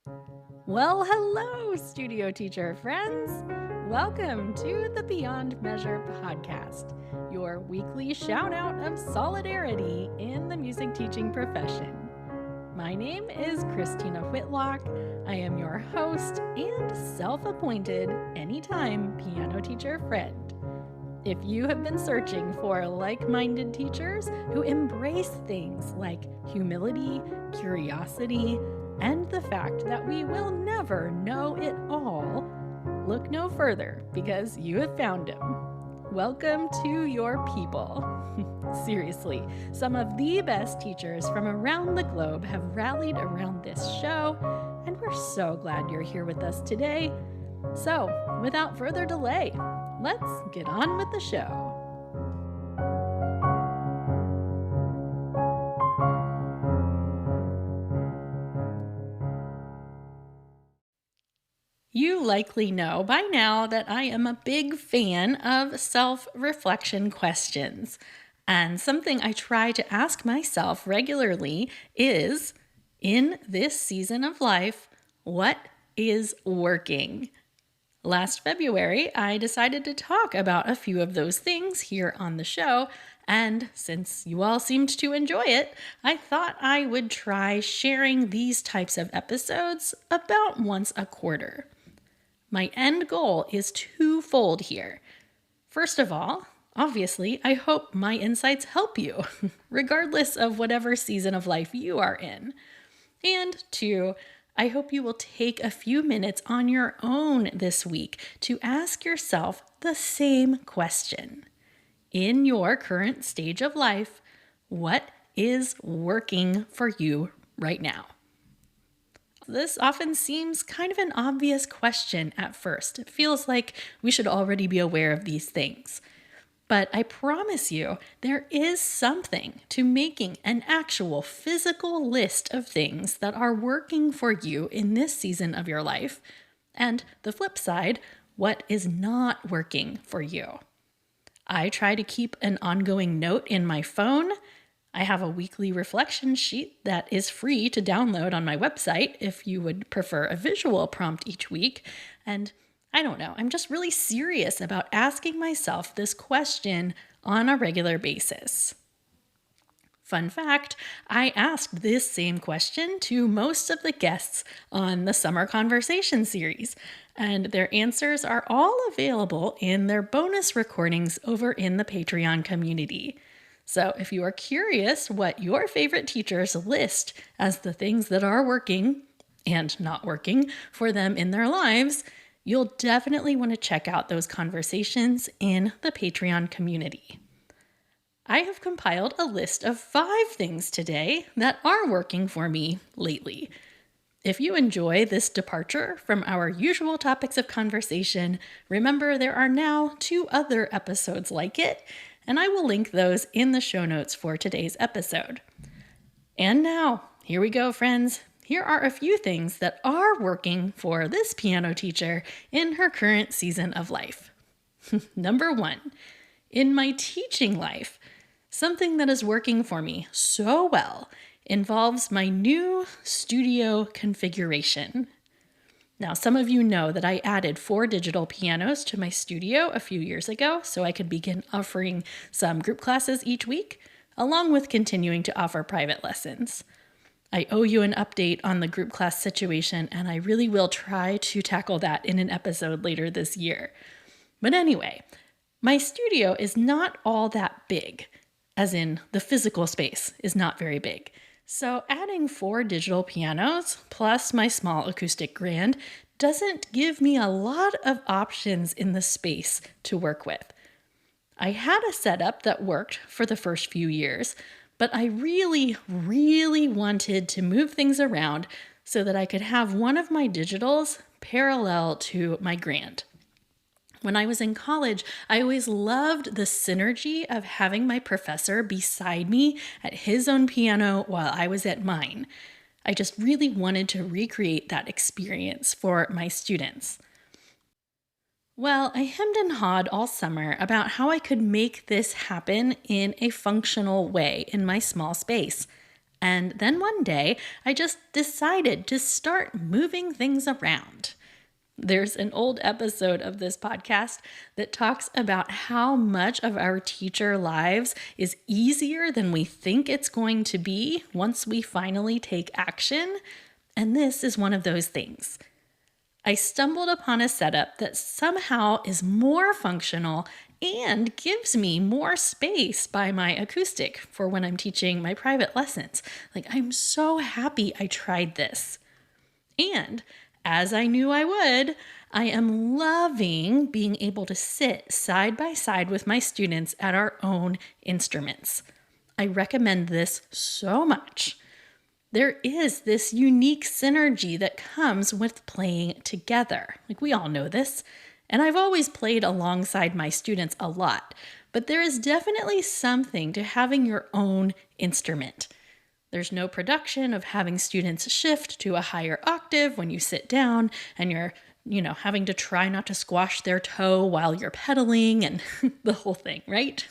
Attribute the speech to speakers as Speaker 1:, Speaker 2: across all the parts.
Speaker 1: Well, hello, studio teacher friends. Welcome to the Beyond Measure podcast, your weekly shout out of solidarity in the music teaching profession. My name is Christina Whitlock. I am your host and self appointed anytime piano teacher friend. If you have been searching for like minded teachers who embrace things like humility, curiosity, and the fact that we will never know it all, look no further because you have found him. Welcome to your people. Seriously, some of the best teachers from around the globe have rallied around this show, and we're so glad you're here with us today. So, without further delay, let's get on with the show. You likely know by now that I am a big fan of self-reflection questions. And something I try to ask myself regularly is, in this season of life, what is working? Last February, I decided to talk about a few of those things here on the show, and since you all seemed to enjoy it, I thought I would try sharing these types of episodes about once a quarter. My end goal is twofold here. First of all, obviously, I hope my insights help you, regardless of whatever season of life you are in. And two, I hope you will take a few minutes on your own this week to ask yourself the same question. In your current stage of life, what is working for you right now? This often seems kind of an obvious question at first. It feels like we should already be aware of these things. But I promise you, there is something to making an actual physical list of things that are working for you in this season of your life. And the flip side, what is not working for you. I try to keep an ongoing note in my phone. I have a weekly reflection sheet that is free to download on my website if you would prefer a visual prompt each week. And I don't know, I'm just really serious about asking myself this question on a regular basis. Fun fact, I asked this same question to most of the guests on the Summer Conversation series, and their answers are all available in their bonus recordings over in the Patreon community. So if you are curious what your favorite teachers list as the things that are working and not working for them in their lives, you'll definitely want to check out those conversations in the Patreon community. I have compiled a list of 5 things today that are working for me lately. If you enjoy this departure from our usual topics of conversation, remember there are now 2 other episodes like it, and I will link those in the show notes for today's episode. And now, here we go, friends. Here are a few things that are working for this piano teacher in her current season of life. Number 1, in my teaching life, something that is working for me so well involves my new studio configuration. Now, some of you know that I added 4 digital pianos to my studio a few years ago so I could begin offering some group classes each week, along with continuing to offer private lessons. I owe you an update on the group class situation, and I really will try to tackle that in an episode later this year. But anyway, my studio is not all that big, as in the physical space is not very big. So adding 4 digital pianos plus my small acoustic grand doesn't give me a lot of options in the space to work with. I had a setup that worked for the first few years, but I really wanted to move things around so that I could have one of my digitals parallel to my grand. When I was in college, I always loved the synergy of having my professor beside me at his own piano while I was at mine. I just really wanted to recreate that experience for my students. Well, I hemmed and hawed all summer about how I could make this happen in a functional way in my small space. And then one day, I just decided to start moving things around. There's an old episode of this podcast that talks about how much of our teacher lives is easier than we think it's going to be once we finally take action. And this is one of those things. I stumbled upon a setup that somehow is more functional and gives me more space by my acoustic for when I'm teaching my private lessons. I'm so happy I tried this. And as I knew I would, I am loving being able to sit side by side with my students at our own instruments. I recommend this so much. There is this unique synergy that comes with playing together. We all know this. And I've always played alongside my students a lot, but there is definitely something to having your own instrument. There's no production of having students shift to a higher octave when you sit down and you're, having to try not to squash their toe while you're pedaling and the whole thing, right?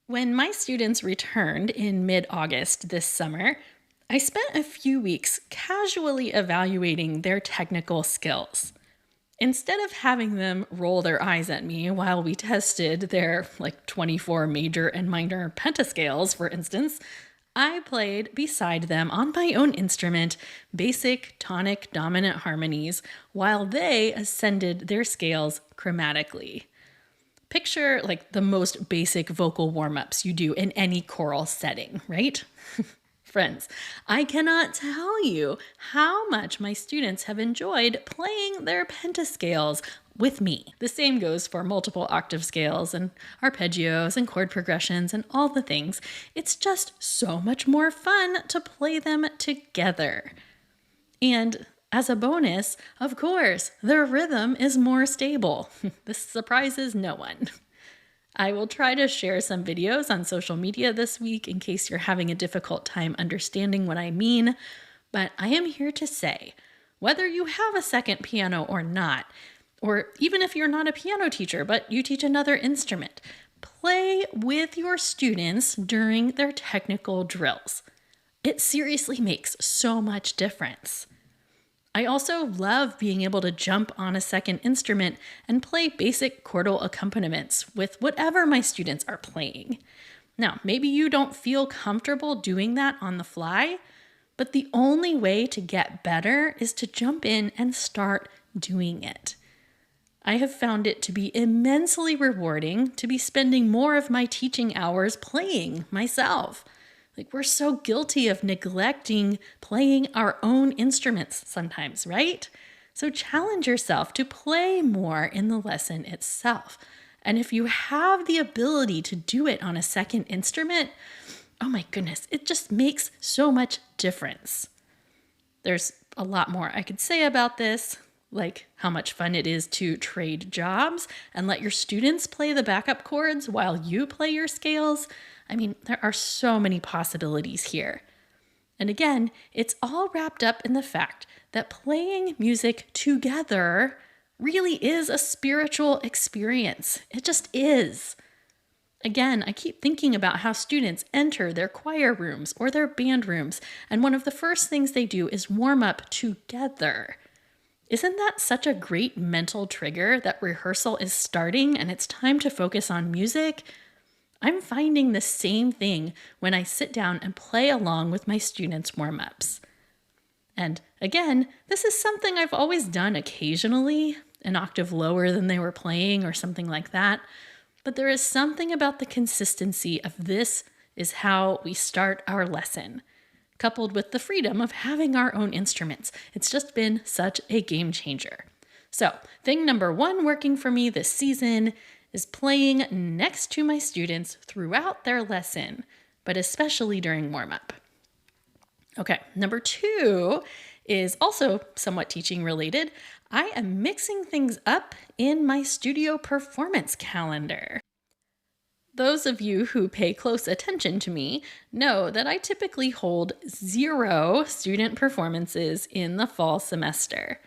Speaker 1: When my students returned in mid-August this summer, I spent a few weeks casually evaluating their technical skills. Instead of having them roll their eyes at me while we tested their 24 major and minor pentascales, for instance, I played beside them on my own instrument basic tonic dominant harmonies while they ascended their scales chromatically. Picture the most basic vocal warm-ups you do in any choral setting, right? Friends, I cannot tell you how much my students have enjoyed playing their pentascales with me. The same goes for multiple octave scales and arpeggios and chord progressions and all the things. It's just so much more fun to play them together. And as a bonus, of course, their rhythm is more stable. This surprises no one. I will try to share some videos on social media this week in case you're having a difficult time understanding what I mean, but I am here to say, whether you have a second piano or not, or even if you're not a piano teacher but you teach another instrument, play with your students during their technical drills. It seriously makes so much difference. I also love being able to jump on a second instrument and play basic chordal accompaniments with whatever my students are playing. Now, maybe you don't feel comfortable doing that on the fly, but the only way to get better is to jump in and start doing it. I have found it to be immensely rewarding to be spending more of my teaching hours playing myself. We're so guilty of neglecting playing our own instruments sometimes, right? So challenge yourself to play more in the lesson itself. And if you have the ability to do it on a second instrument, oh my goodness, it just makes so much difference. There's a lot more I could say about this, like how much fun it is to trade jobs and let your students play the backup chords while you play your scales. There are so many possibilities here. And again, it's all wrapped up in the fact that playing music together really is a spiritual experience. It just is. Again, I keep thinking about how students enter their choir rooms or their band rooms, and one of the first things they do is warm up together. Isn't that such a great mental trigger that rehearsal is starting and it's time to focus on music? I'm finding the same thing when I sit down and play along with my students' warm-ups. And again, this is something I've always done occasionally, an octave lower than they were playing or something like that. But there is something about the consistency of this is how we start our lesson, coupled with the freedom of having our own instruments. It's just been such a game changer. So, thing number one working for me this season is playing next to my students throughout their lesson, but especially during warm-up. Okay, number two is also somewhat teaching related. I am mixing things up in my studio performance calendar. Those of you who pay close attention to me know that I typically hold 0 student performances in the fall semester.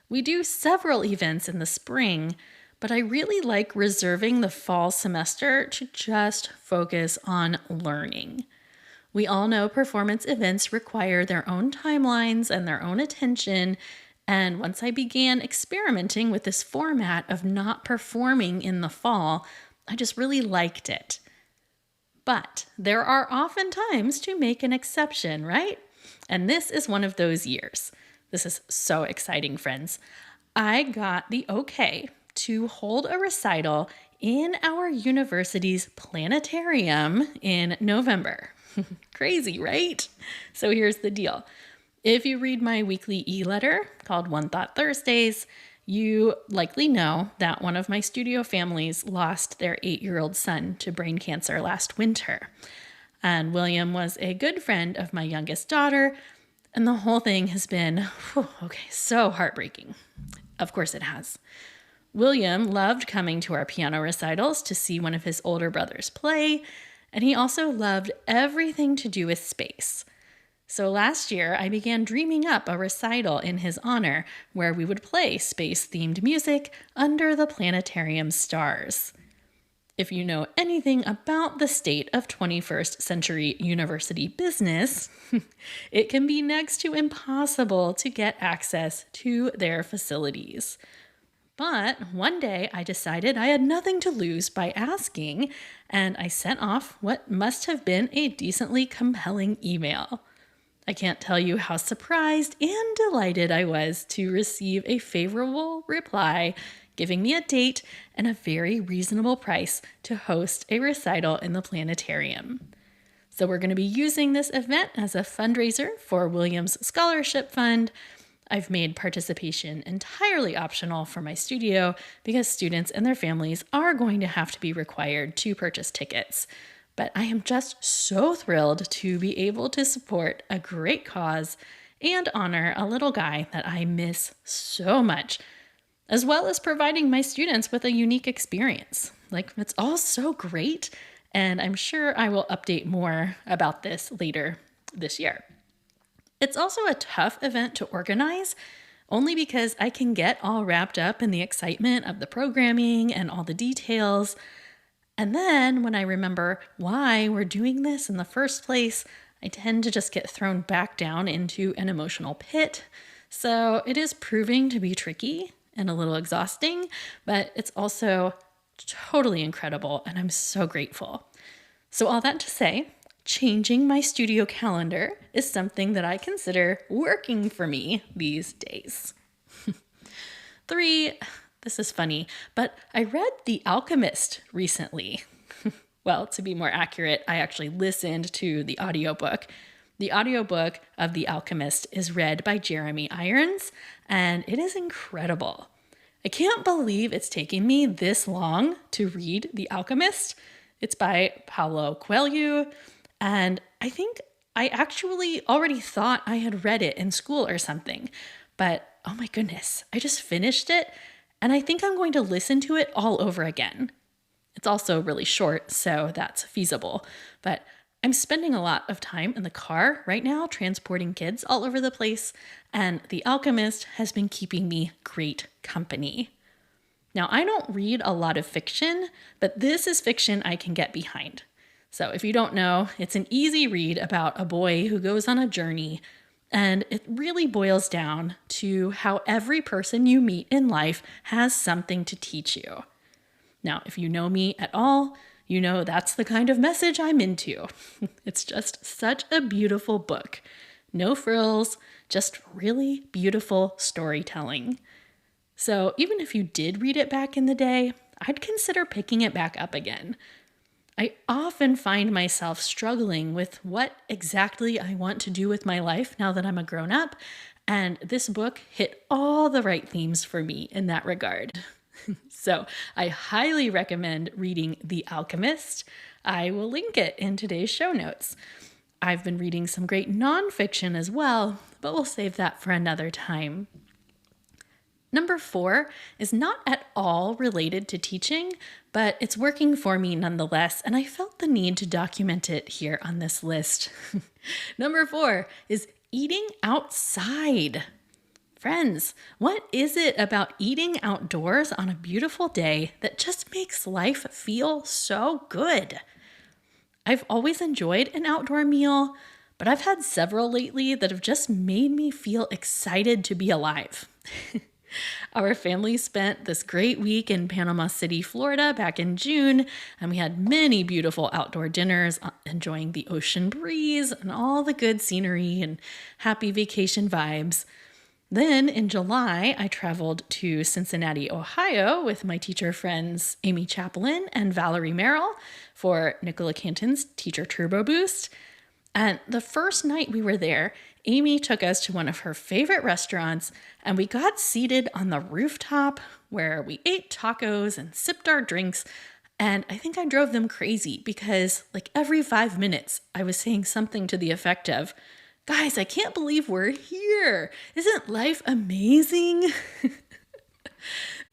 Speaker 1: We do several events in the spring, but I really like reserving the fall semester to just focus on learning. We all know performance events require their own timelines and their own attention. And once I began experimenting with this format of not performing in the fall, I just really liked it. But there are often times to make an exception, right? And this is one of those years. This is so exciting, friends. I got the okay to hold a recital in our university's planetarium in November. Crazy, right? So here's the deal. If you read my weekly e-letter called One Thought Thursdays, you likely know that one of my studio families lost their 8-year-old son to brain cancer last winter. And William was a good friend of my youngest daughter, and the whole thing has been, so heartbreaking. Of course it has. William loved coming to our piano recitals to see one of his older brothers play, and he also loved everything to do with space. So last year, I began dreaming up a recital in his honor where we would play space-themed music under the planetarium stars. If you know anything about the state of 21st century university business, it can be next to impossible to get access to their facilities. But one day I decided I had nothing to lose by asking, and I sent off what must have been a decently compelling email. I can't tell you how surprised and delighted I was to receive a favorable reply, giving me a date and a very reasonable price to host a recital in the planetarium. So we're going to be using this event as a fundraiser for William's scholarship fund. I've made participation entirely optional for my studio because students and their families are going to have to be required to purchase tickets. But I am just so thrilled to be able to support a great cause and honor a little guy that I miss so much, as well as providing my students with a unique experience. It's all so great, and I'm sure I will update more about this later this year. It's also a tough event to organize, only because I can get all wrapped up in the excitement of the programming and all the details. And then when I remember why we're doing this in the first place, I tend to just get thrown back down into an emotional pit. So it is proving to be tricky and a little exhausting, but it's also totally incredible, and I'm so grateful. So all that to say, changing my studio calendar is something that I consider working for me these days. 3, this is funny, but I read The Alchemist recently. Well, to be more accurate, I actually listened to the audiobook. The audiobook of The Alchemist is read by Jeremy Irons, and it is incredible. I can't believe it's taken me this long to read The Alchemist. It's by Paulo Coelho, and I think I actually already thought I had read it in school or something. But oh my goodness, I just finished it, and I think I'm going to listen to it all over again. It's also really short, so that's feasible. But I'm spending a lot of time in the car right now transporting kids all over the place, and The Alchemist has been keeping me great company. Now, I don't read a lot of fiction, but this is fiction I can get behind. So if you don't know, it's an easy read about a boy who goes on a journey, and it really boils down to how every person you meet in life has something to teach you. Now, if you know me at all, you know that's the kind of message I'm into. It's just such a beautiful book. No frills, just really beautiful storytelling. So even if you did read it back in the day, I'd consider picking it back up again. I often find myself struggling with what exactly I want to do with my life now that I'm a grown-up, and this book hit all the right themes for me in that regard. So I highly recommend reading The Alchemist. I will link it in today's show notes. I've been reading some great nonfiction as well, but we'll save that for another time. Number 4 is not at all related to teaching, but it's working for me nonetheless, and I felt the need to document it here on this list. Number 4 is eating outside. Friends, what is it about eating outdoors on a beautiful day that just makes life feel so good? I've always enjoyed an outdoor meal, but I've had several lately that have just made me feel excited to be alive. Our family spent this great week in Panama City, Florida back in June, and we had many beautiful outdoor dinners, enjoying the ocean breeze and all the good scenery and happy vacation vibes. Then in July, I traveled to Cincinnati, Ohio with my teacher friends Amy Chaplin and Valerie Merrill for Nicola Canton's Teacher Turbo Boost. And the first night we were there, Amy took us to one of her favorite restaurants, and we got seated on the rooftop where we ate tacos and sipped our drinks. And I think I drove them crazy because, like, every 5 minutes, I was saying something to the effect of, "Guys, I can't believe we're here. Isn't life amazing?"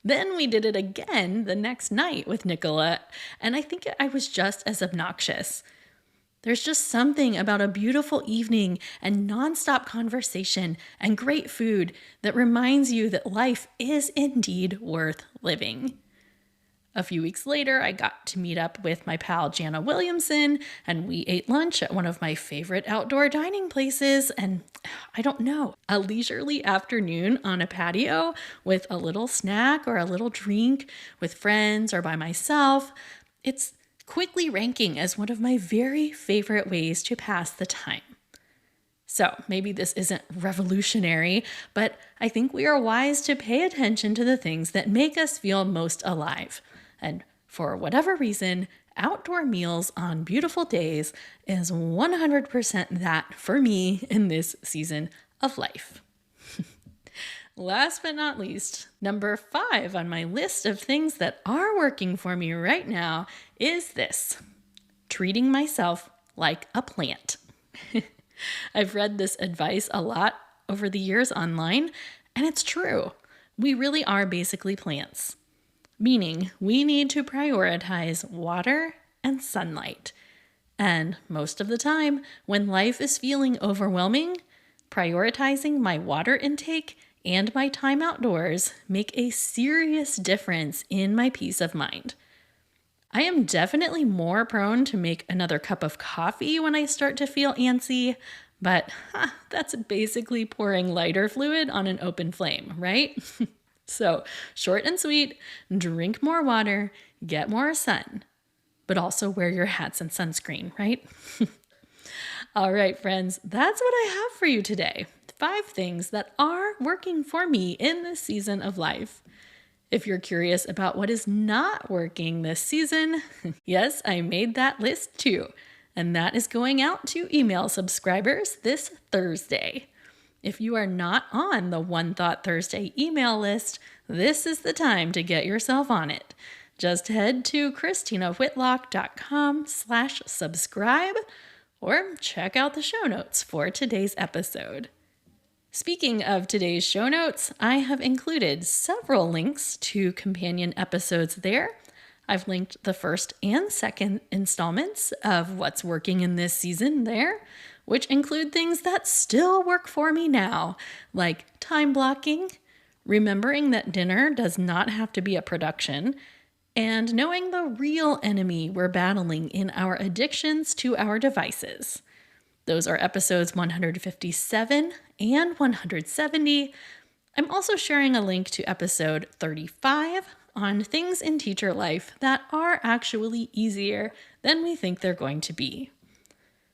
Speaker 1: Then we did it again the next night with Nicola, and I think I was just as obnoxious. There's just something about a beautiful evening and nonstop conversation and great food that reminds you that life is indeed worth living. A few weeks later, I got to meet up with my pal Jana Williamson, and we ate lunch at one of my favorite outdoor dining places, and I don't know, a leisurely afternoon on a patio with a little snack or a little drink with friends or by myself. It's quickly ranking as one of my very favorite ways to pass the time. So maybe this isn't revolutionary, but I think we are wise to pay attention to the things that make us feel most alive. And for whatever reason, outdoor meals on beautiful days is 100% that for me in this season of life. Last but not least, number 5 on my list of things that are working for me right now is this: treating myself like a plant. I've read this advice a lot over the years online, and it's true. We really are basically plants, meaning we need to prioritize water and sunlight. And most of the time, when life is feeling overwhelming, prioritizing my water intake and my time outdoors make a serious difference in my peace of mind. I am definitely more prone to make another cup of coffee when I start to feel antsy, but that's basically pouring lighter fluid on an open flame, right? So, short and sweet, drink more water, get more sun, but also wear your hats and sunscreen, right? All right, friends, that's what I have for you today. 5 things that are working for me in this season of life. If you're curious about what is not working this season, yes, I made that list too. And that is going out to email subscribers this Thursday. If you are not on the One Thought Thursday email list, this is the time to get yourself on it. Just head to christinawhitlock.com/subscribe or check out the show notes for today's episode. Speaking of today's show notes, I have included several links to companion episodes there. I've linked the first and second installments of What's Working in This Season there, which include things that still work for me now, like time blocking, remembering that dinner does not have to be a production, and knowing the real enemy we're battling in our addictions to our devices. Those are episodes 157 and 170. I'm also sharing a link to episode 35 on things in teacher life that are actually easier than we think they're going to be.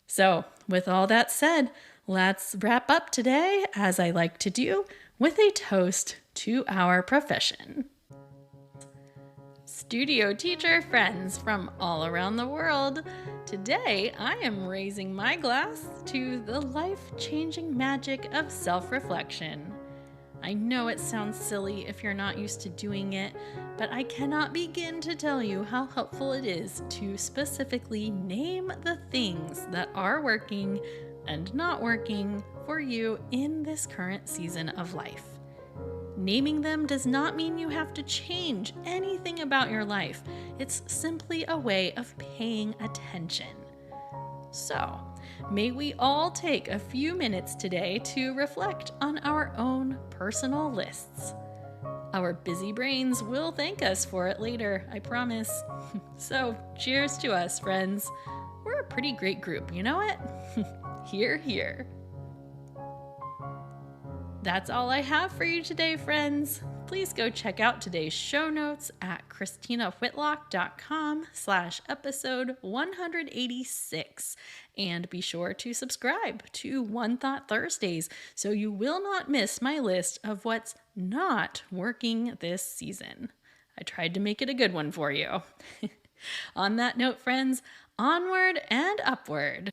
Speaker 1: So, with all that said, let's wrap up today, as I like to do, with a toast to our profession. Studio teacher friends from all around the world, today I am raising my glass to the life-changing magic of self-reflection. I know it sounds silly if you're not used to doing it, but I cannot begin to tell you how helpful it is to specifically name the things that are working and not working for you in this current season of life. Naming them does not mean you have to change anything about your life. It's simply a way of paying attention. So, may we all take a few minutes today to reflect on our own personal lists. Our busy brains will thank us for it later, I promise. So, cheers to us, friends. We're a pretty great group, you know it? Hear, hear. That's all I have for you today, friends. Please go check out today's show notes at christinawhitlock.com/episode 186. And be sure to subscribe to One Thought Thursdays so you will not miss my list of what's not working this season. I tried to make it a good one for you. On that note, friends, onward and upward.